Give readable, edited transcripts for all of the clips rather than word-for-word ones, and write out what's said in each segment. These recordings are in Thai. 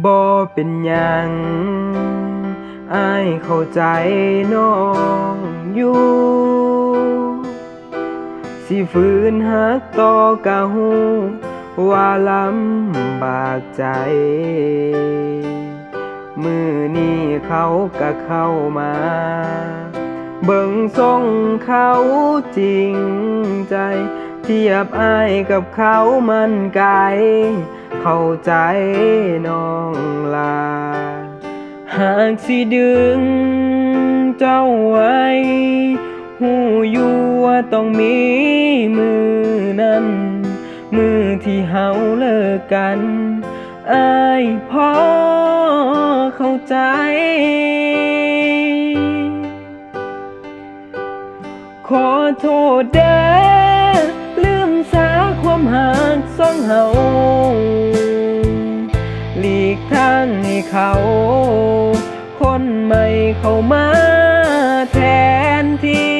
บ่เป็นหยังอ้ายเข้าใจน้องอยู่สิฝืนหักต่อกะฮู้ว่าลำบากใจมื้อนี้เขาก็เข้ามาเบิ่งทรงเขาจริงใจเทียบอ้ายกับเขามันไกลเข้าใจน้องลาหากสิดึงเจ้าไว้หูอยู่ว่าต้องมีมือนั้นมือที่เฮาเลิกกันอ้ายพอเข้าใจขอโทษเด้อลืมสาความหักสองเฮาหลีกทางให้เขาคนใหม่เข้ามาแทนที่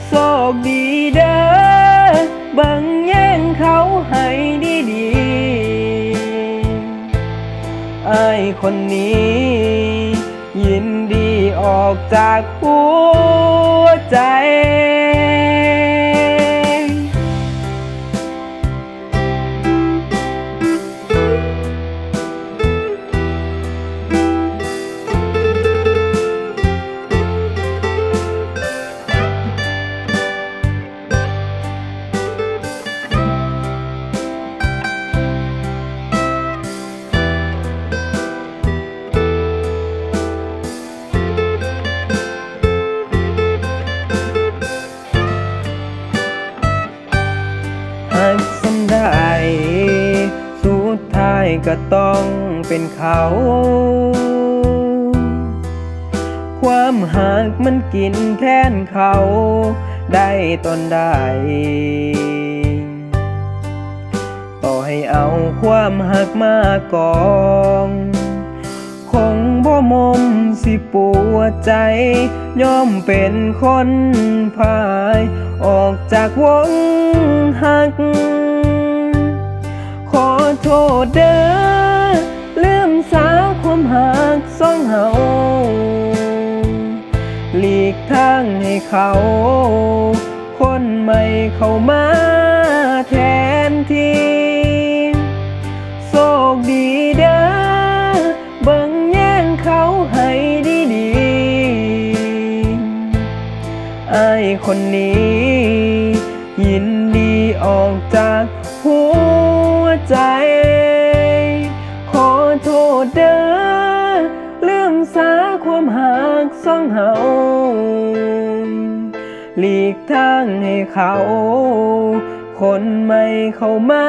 โชคดีเด้อบังแย่งเขาให้ดีๆอ้ายคนนี้ยินดีออกจากหัวใจหักสันได้สุดท้ายก็ต้องเป็นเขาความหักมันกินแทนเขาได้ตอนได้ต่อให้เอาความหักมากองคงบ่มมสิปวดใจยอมเป็นคนพ่ายออกจากวงหักขอโทษเด้อลืมสาความหักสองเฮาหลีกทางให้เขาคนใหม่เข้ามาแทนที่โชคดีเด้อเบิ่งแย่งเขาให้ดีๆอ้ายคนนี้ยินดีออกจากหัวใจขอโทษเด้อลืมสาความหักสองเฮาหลีกทางให้เขาคนใหม่เข้ามา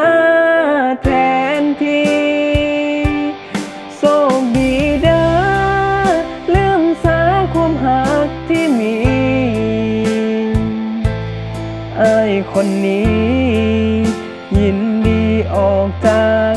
แทนที่โชคดีเด้อลืมสาความหักที่มีอ้ายคนนี้ยินดีออกจาก